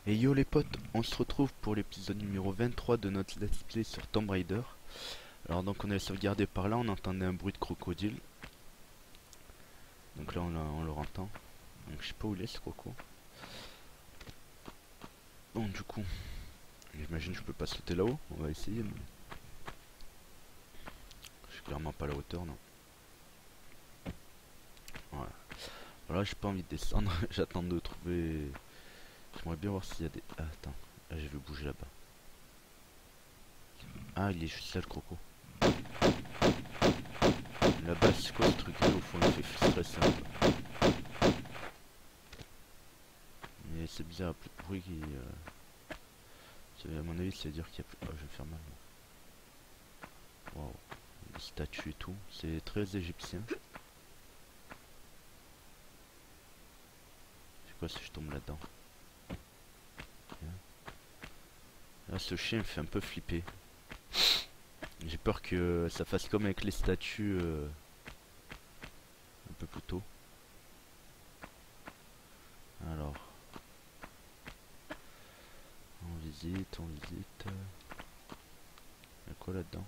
Et yo les potes, on se retrouve pour l'épisode numéro 23 de notre let's play sur Tomb Raider. Alors donc on est sauvegardé par là, on entendait un bruit de crocodile. Donc là on le entend. Donc je sais pas où il est ce croco. Bon du coup, j'imagine que je peux pas sauter là-haut, on va essayer. Mais... je suis clairement pas à la hauteur non. Voilà. Voilà, j'ai pas envie de descendre, j'attends de trouver... J'aimerais bien voir s'il y a des... Ah, attends, là j'ai vu bouger là-bas. Ah il est juste là le croco. Là-bas c'est quoi ce truc là au fond, il fait stresser un peu. Mais c'est bizarre, plus de bruit qui... à mon avis c'est à dire qu'il y a plus... Oh je vais faire mal. Waouh, des statues et tout, c'est très égyptien. C'est quoi si je tombe là-dedans? Là ce chien me fait un peu flipper. J'ai peur que ça fasse comme avec les statues un peu plus tôt. Alors, on visite, on visite. Il y a quoi là-dedans?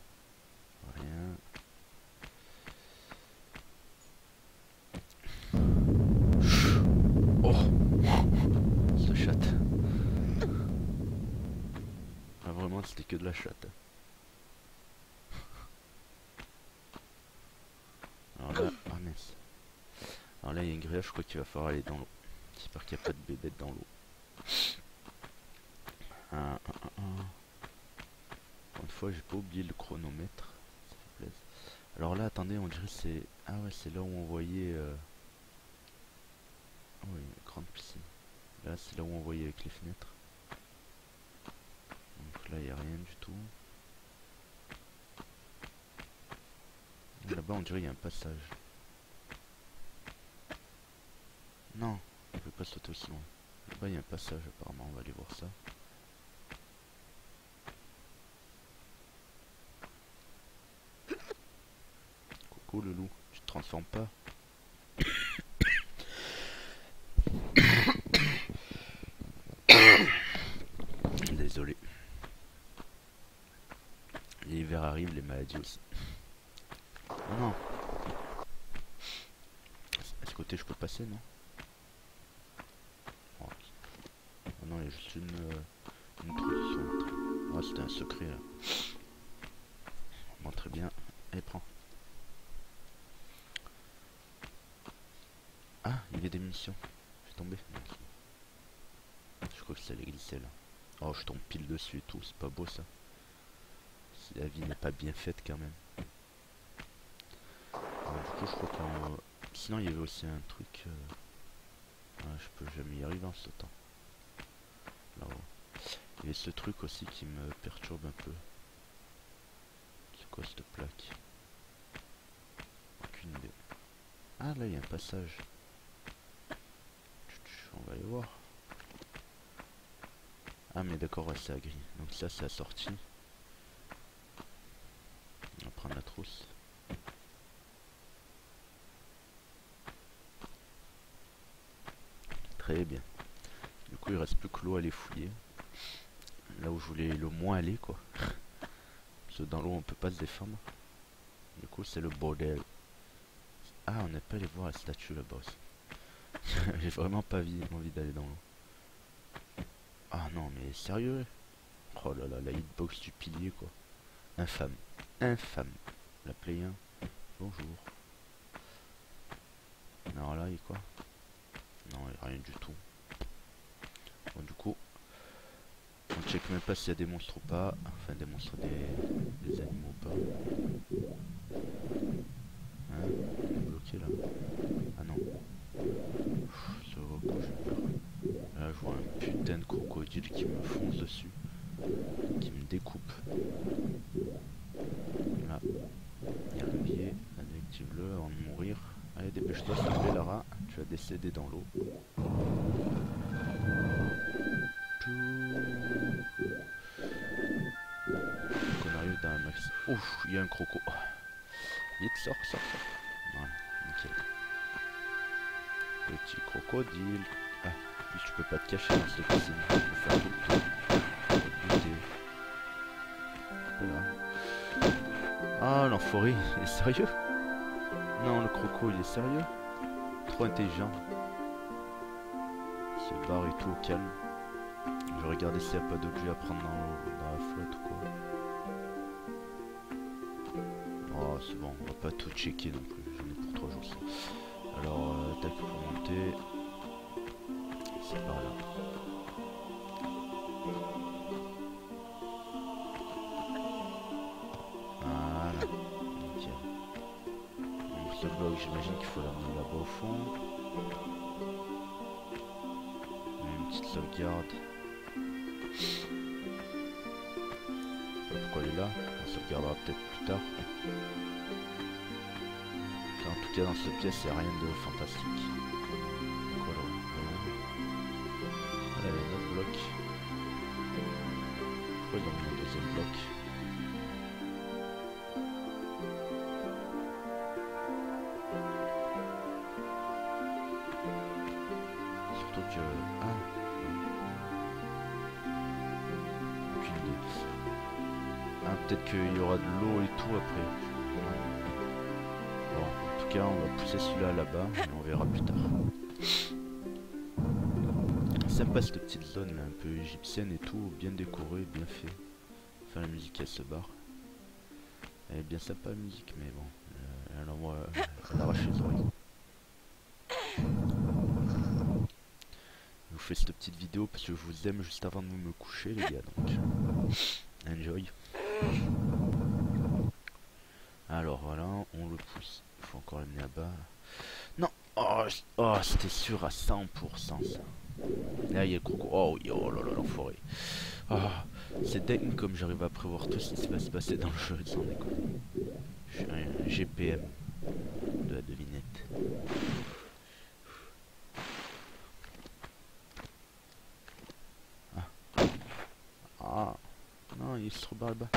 Rien. Oh, ce chatte. Ah, vraiment, c'était que de la chatte. Alors là, ah mince. Alors là, il y a une grève, je crois qu'il va falloir aller dans l'eau. J'espère qu'il n'y a pas de bébête dans l'eau. Encore une fois, j'ai pas oublié le chronomètre. Ça fait plaisir. Alors là, attendez, on dirait c'est... Ah ouais, c'est là où on voyait... Ah oui, une grande piscine. Là, c'est là où on voyait avec les fenêtres. Donc là, il n'y a rien du tout. Là-bas, on dirait qu'il y a un passage. Non, je peux pas sauter aussi loin. Là-bas, il y a un passage, apparemment. On va aller voir ça. Coucou, le loup. Tu te transformes pas? Désolé. L'hiver arrive, les maladies aussi. Oh non. À ce côté, je peux passer, non? Oh, non, il y a juste une introduction. Oh, c'était un secret, là. Bon, très bien. Allez, prends. Ah, il y avait des munitions. Je suis tombé. Je crois que ça allait glisser, là. Oh, je tombe pile dessus et tout. C'est pas beau, ça. Si la vie n'est pas bien faite, quand même. Du coup, je crois qu'on... Sinon, il y avait aussi un truc... Ah, je peux jamais y arriver en sautant. Là-haut. Il y avait ce truc aussi qui me perturbe un peu. C'est quoi cette plaque? Aucune idée. Ah, là, il y a un passage. On va aller voir. Ah, mais d'accord, ouais, c'est à gris. Donc ça, c'est la sortie. On va prendre la trousse. Très bien. Du coup, il reste plus que l'eau à aller fouiller. Là où je voulais le moins aller, quoi. Parce que dans l'eau, on peut pas se défendre. Du coup, c'est le bordel. Ah, on n'a pas allé voir la statue là-bas aussi. J'ai vraiment pas envie d'aller dans l'eau. Ah non, mais sérieux? Oh là là, la hitbox du pilier, quoi. Infâme. Infâme. La Play 1. Bonjour. Alors là, il y a quoi? Non, il n'y a rien du tout. Bon, du coup, on check même pas s'il y a des monstres ou pas. Enfin, des monstres, des animaux ou pas. Hein? On est bloqué là. Ah non. Ce repos, j'ai peur. Là, je vois un putain de crocodile qui me fonce dessus. Qui me découpe. Là. Il y a un levier. Active-le avant de mourir. Allez, dépêche-toi, s'il te plaît, Lara. Tu vas décéder dans l'eau. Qu'on arrive dans un max. Ouf, il y a un croco. Vite, sors. Voilà, nickel. Petit crocodile. Ah, puis tu peux pas te cacher dans cette piscine. Tu peux faire l'enfoiré, il est sérieux? Non, le croco, il est sérieux? Trop intelligent. Il se barre et tout au calme. Je vais regarder s'il n'y a pas d'objet à prendre dans la flotte ou quoi. Oh, c'est bon, on va pas tout checker non plus. J'en ai pour 3 jours. Ça. Alors, tac, pour monter. C'est par là. Voilà. Nickel. Donc, ce bloc, j'imagine qu'il faut l'amener là-bas au fond. Une petite sauvegarde. Pourquoi elle est là? On sauvegardera peut-être plus tard. En tout cas, dans cette pièce, il n'y a rien de fantastique. Voilà. Voilà, il y a un autre bloc. Pourquoi ils ont mis un deuxième bloc? Surtout que... Ah, aucune idée. Ah, peut-être qu'il y aura de l'eau et tout après. Bon, en tout cas, on va pousser celui-là là-bas et on verra plus tard. Sympa cette petite zone là, un peu égyptienne et tout, bien décorée, bien fait. Enfin, la musique elle se barre. Elle est bien sympa la musique, mais bon, elle envoie, elle arrache les oreilles. Je vous fais cette petite vidéo parce que je vous aime juste avant de me coucher, les gars, donc enjoy. Alors voilà, on le pousse. Il faut encore l'amener là-bas. Non! Oh, c'était sûr à 100% ça. Là, il y a le croco. Oh, oh là là, l'enfoiré. Ah, c'est dingue comme j'arrive à prévoir tout ce qui va se passer dans le jeu, sans déconner. Je suis un GPM de la devinette. Ah. Ah. Non, il se rebarre là-bas.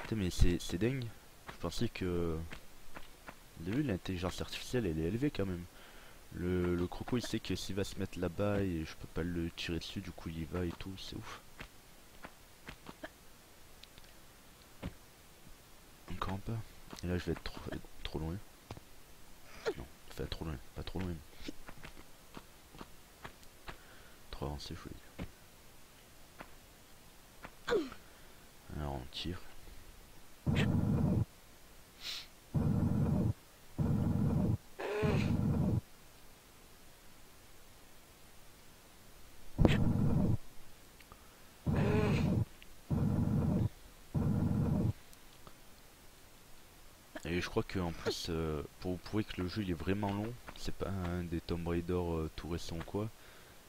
Putain, mais c'est dingue. Je pensais que... Au début, l'intelligence artificielle, elle est élevée quand même. Le croco, il sait que s'il va se mettre là-bas et je peux pas le tirer dessus, du coup il y va et tout, c'est ouf. Encore un peu. Et là, je vais être trop loin. Non, enfin trop loin, pas trop loin. Trop avancé, je voulais dire. Alors on tire. Et je crois que en plus, pour vous prouver que le jeu il est vraiment long, c'est pas un des Tomb Raider tout récents quoi,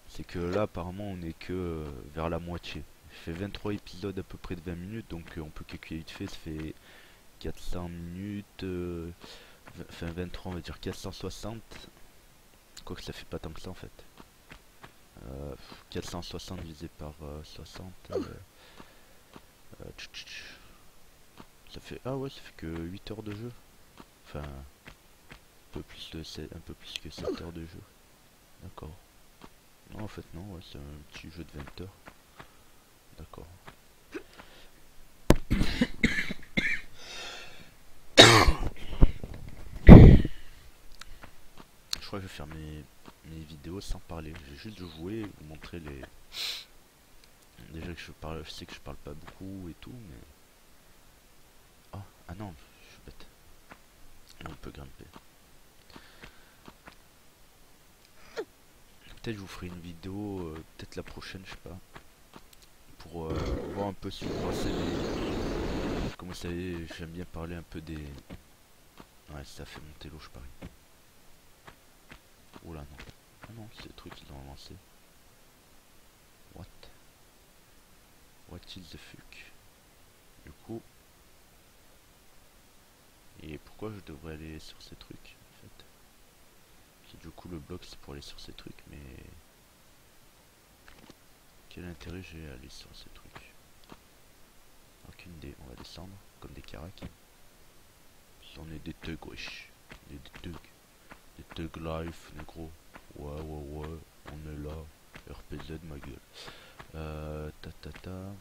c'est que là apparemment on est que vers la moitié. Je fais 23 épisodes à peu près de 20 minutes, donc on peut calculer vite fait, ça fait 400 minutes, enfin 23 on va dire 460, quoique ça fait pas tant que ça en fait. 460 divisé par 60, ça fait, ah ouais, ça fait que 8 heures de jeu. Enfin, un peu plus que 7 heures de jeu. D'accord. Non, en fait, non, ouais, c'est un petit jeu de 20 heures. D'accord. Je crois que je vais faire mes vidéos sans parler. Je vais juste jouer et vous montrer les... Déjà que je sais que je parle pas beaucoup et tout, mais... Oh, ah non, je suis bête. Là, on peut grimper. Peut-être je vous ferai une vidéo, peut-être la prochaine, je sais pas. Pour voir un peu sur quoi c'est les... Comme vous savez, j'aime bien parler un peu des... Ouais, ça fait monter l'eau, je parie. Oh là, non. Ah non, c'est le truc qu'ils ont avancé. What? What is the fuck? Du coup... Et pourquoi je devrais aller sur ces trucs, en fait? Parce que du coup, le bloc, c'est pour aller sur ces trucs, mais... Quel intérêt j'ai à aller sur ces trucs? Aucune idée, on va descendre, comme des caracs. On est des thugs, wesh. On est des thugs. Des thugs life, négro. Ouais, ouais, ouais, on est là. RPZ, ma gueule. Ta ta ta.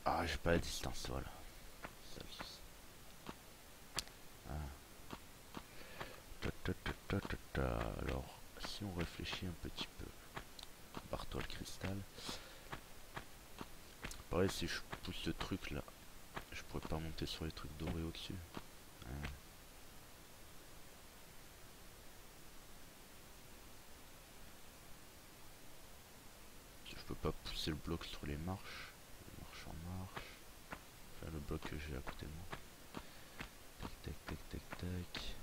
Ah, j'ai pas la distance, voilà. Ça, le souci. Ah. Alors, si on réfléchit un petit peu, barre-toi le cristal. Pareil, si je pousse ce truc là, je pourrais pas monter sur les trucs dorés au-dessus. Ah. Je peux pas pousser le bloc sur les marches. Les marches en marche. Enfin, le bloc que j'ai à côté de moi. Tac, tac, tac, tac, tac.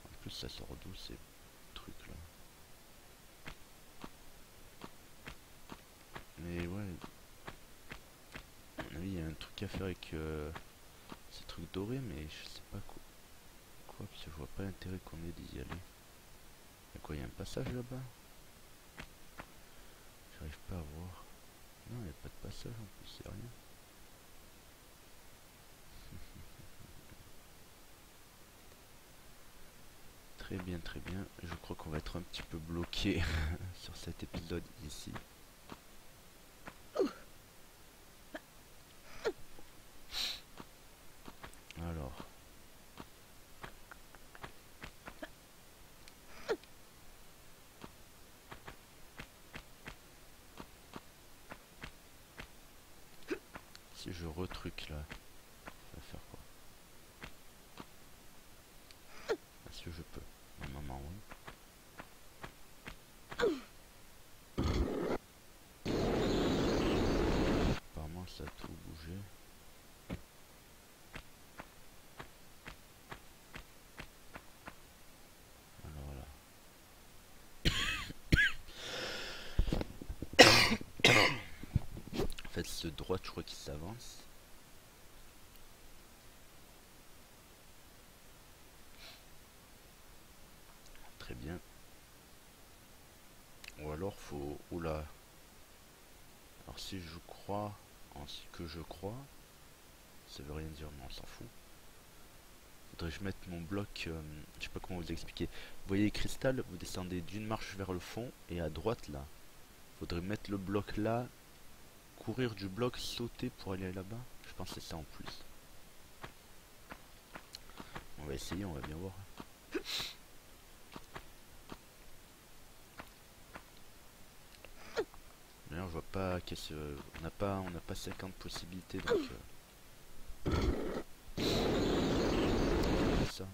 En plus, ça sort d'où ces trucs là? Mais ouais, à mon avis, il y a un truc à faire avec ces trucs dorés, mais je sais pas quoi, parce que je vois pas l'intérêt qu'on ait d'y aller. Y'a quoi, y'a un passage là-bas? J'arrive pas à voir. Non, y'a pas de passage en plus, c'est rien. Très bien, très bien. Je crois qu'on va être un petit peu bloqué sur cet épisode ici. Alors. Si je retruque là, ça va faire quoi? Est-ce que je peux? Normalement oui. Apparemment ça a tout bougé. Alors là. En fait ce droit je crois qu'il s'avance. Très bien. Ou alors faut... Oula. Alors si je crois en ce que je crois, ça veut rien dire mais on s'en fout. Faudrait que je mette mon bloc, je sais pas comment vous expliquer. Vous voyez les cristals, vous descendez d'une marche vers le fond et à droite là. Faudrait mettre le bloc là, courir du bloc, sauter pour aller là-bas. Je pense que c'est ça en plus. On va essayer, on va bien voir. D'ailleurs, je vois pas qu'est-ce on n'a pas 50 possibilités donc ça.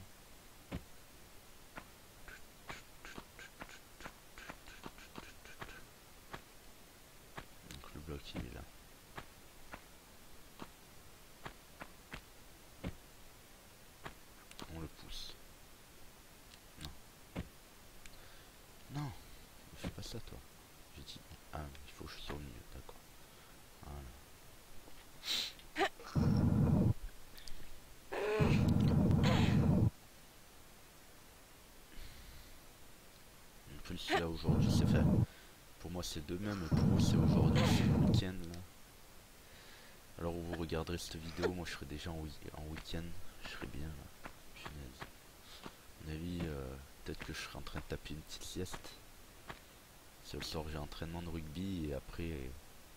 Donc le bloc il est là. On le pousse. Non. Non, ne fais pas ça toi. J'ai dit ah il faut que je sois au milieu, d'accord. Voilà. En plus là aujourd'hui c'est fait. Pour moi c'est demain mais pour vous c'est aujourd'hui, c'est le week-end là. Alors où vous regarderez cette vidéo, moi je serai déjà en week-end, je serai bien là. Punaise. À mon avis, peut-être que je serai en train de taper une petite sieste. Ce soir j'ai entraînement de rugby et après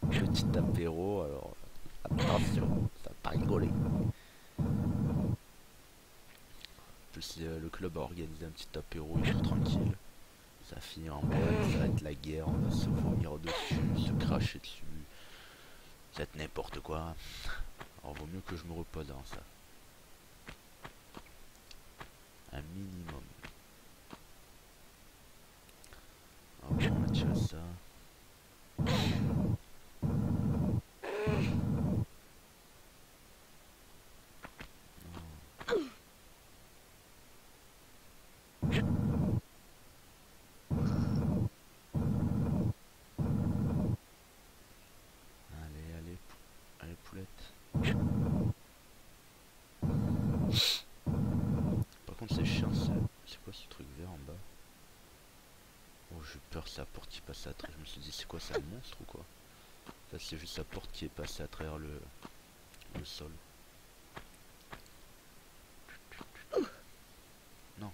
petit apéro, alors attention, ça va pas rigoler. En plus le club a organisé un petit apéro hyper tranquille. Ça va finir en boîte, ça va être la guerre, on va se vomir dessus, se cracher dessus. Ça va être n'importe quoi. Alors vaut mieux que je me repose avant ça. Un minimum. Alors on va tirer ça. Allez, allez, allez poulette. Par contre c'est chiant, c'est quoi ce truc vert en bas? Oh j'ai peur, c'est la porte qui passe à travers. Je me suis dit c'est quoi, c'est un monstre ou quoi? Ça c'est juste la porte qui est passée à travers le sol. Non.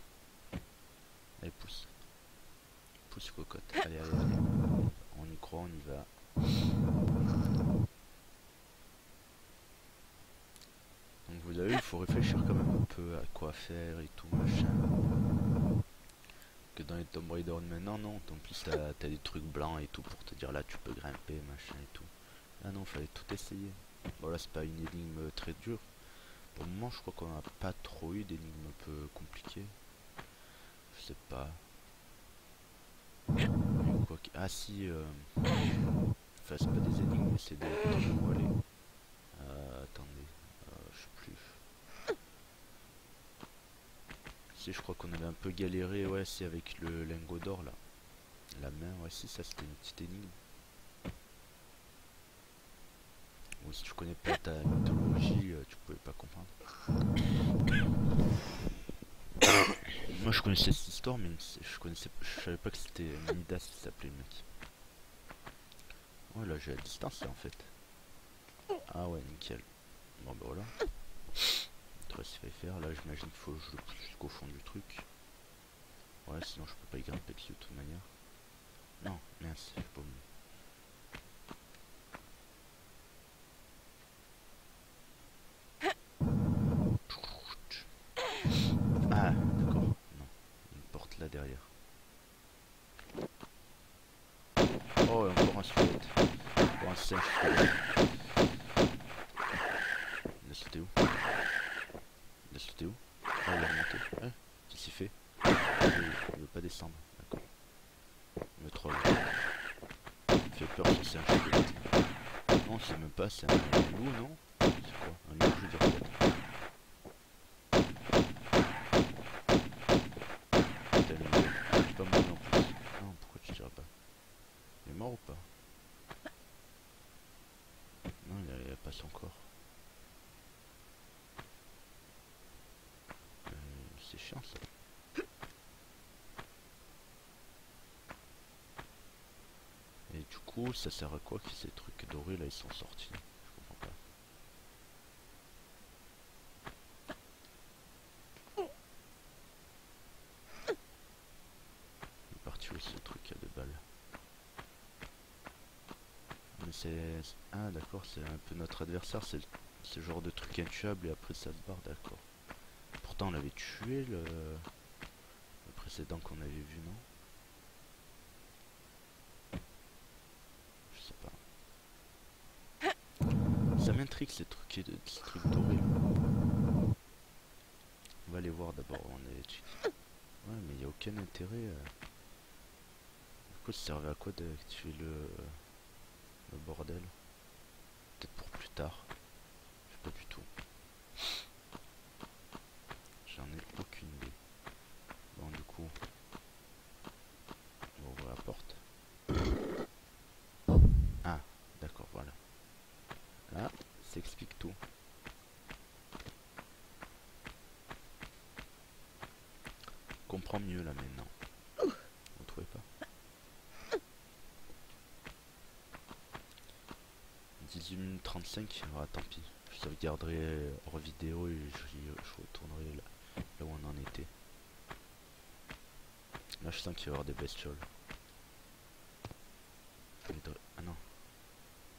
Allez pousse. Pousse cocotte. Allez, allez, allez. On y croit, on y va. Donc vous avez vu, il faut réfléchir quand même un peu à quoi faire et tout, machin. Que dans les Tomb Raider de maintenant, non. En plus, t'as des trucs blancs et tout pour te dire là, tu peux grimper, machin et tout. Ah non, fallait tout essayer. Bon là, c'est pas une énigme très dure. Pour le moment, je crois qu'on n'a pas trop eu d'énigmes un peu compliquées. Je sais pas. Quoi que... Ah si, enfin c'est pas des énigmes, mais c'est des trucs où aller. Attendez, je sais plus. Si, je crois qu'on avait un peu galéré, ouais, c'est avec le lingot d'or là. La main, ouais, si, ça c'était une petite énigme. Ou si tu connais pas ta mythologie, tu pouvais pas comprendre. Moi je connaissais cette histoire, mais je savais pas que c'était Midas qui s'appelait le mec. Ouais, là j'ai la distance là en fait. Ah ouais, nickel. Bon bah voilà. Il reste à faire. Là j'imagine qu'il faut que je le pousse jusqu'au fond du truc. Ouais, sinon je peux pas y grimper dessus de toute manière. Non, mince, j'ai pas mis. Ah, d'accord. Non, une porte là derrière. Oh, et encore un squelette. Encore un singe squelette. Il a sauté où? Il a sauté où? Ah, il a remonté. Ah, qu'est-ce qu'il s'y fait? Il veut pas descendre. D'accord. Il me troll. Il fait peur ce singe squelette. Non, c'est même pas, c'est un loup, non? C'est quoi? Un loup, je veux dire peut-être. Putain, le loup. Il est pas mort en plus. Non, pourquoi tu dirais pas? Il est mort ou pas? Non, il a pas son corps. C'est chiant ça. Et du coup, ça sert à quoi que ces trucs dorés là ils sont sortis? Je comprends pas. Il est parti où ce truc à 2 balles? Mais c'est... Ah d'accord, c'est un peu notre adversaire, c'est ce genre de truc intuable et après ça se barre, d'accord. Pourtant on l'avait tué le précédent qu'on avait vu, non? Je sais pas. Ça m'intrigue ces trucs dorés. On va aller voir d'abord, on est... Ouais mais il n'y a aucun intérêt. Du coup ça servait à quoi d'activer le bordel? Peut-être pour plus tard. Je sais pas du tout. J'en ai aucune idée. Bon du coup, on va ouvrir la porte. Ah, d'accord, voilà. Là, ça explique tout. On comprend mieux là maintenant. Vous trouvez pas? 18 minutes 35, ah, tant pis. Je sauvegarderai hors vidéo et je retournerai là où on en était. Là je sens qu'il va y avoir des bestioles. Ah non.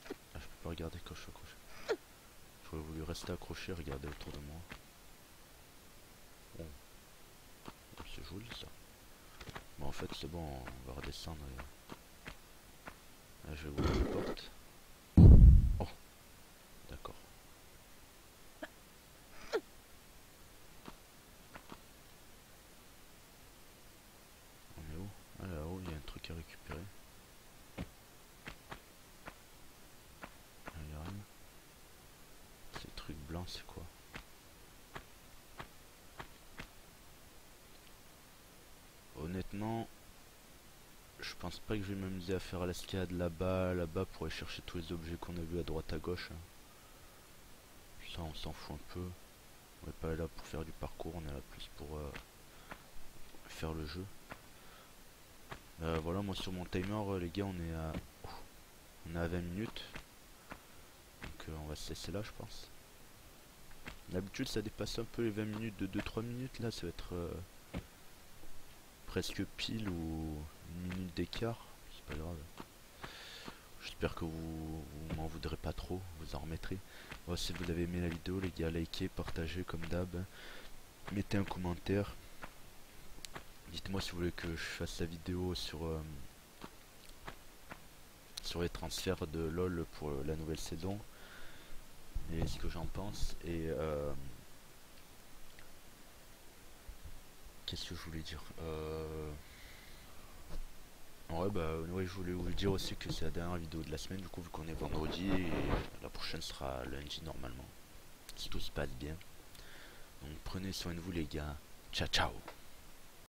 Ah, je peux pas regarder quand je suis accroché. J'aurais voulu rester accroché et regarder autour de moi. Bon. C'est joli ça. Bon en fait c'est bon, on va redescendre. Là je vais ouvrir la porte. Oh. D'accord. On est où? Ah là-haut il y a un truc à récupérer. Ah, il y a rien. Ces trucs blancs c'est quoi? Honnêtement, je pense pas que je vais m'amuser à faire l'escalade là-bas pour aller chercher tous les objets qu'on a vus à droite à gauche. Ça on s'en fout un peu. On n'est pas là pour faire du parcours, on est là plus pour faire le jeu. Voilà, moi sur mon timer les gars on est à 20 minutes. Donc on va se laisser là je pense. D'habitude ça dépasse un peu les 20 minutes de 2-3 minutes, là ça va être presque pile ou une minute d'écart, c'est pas grave. J'espère que vous m'en voudrez pas trop, vous en remettrez. Bon, si vous avez aimé la vidéo les gars, likez, partagez comme d'hab. Mettez un commentaire. Dites-moi si vous voulez que je fasse la vidéo sur les transferts de LoL pour la nouvelle saison. Et ce que j'en pense. Et qu'est-ce que je voulais dire ouais, bah ouais, je voulais vous dire aussi que c'est la dernière vidéo de la semaine, du coup vu qu'on est vendredi, et la prochaine sera lundi normalement, si tout se passe bien. Donc prenez soin de vous les gars, ciao ciao.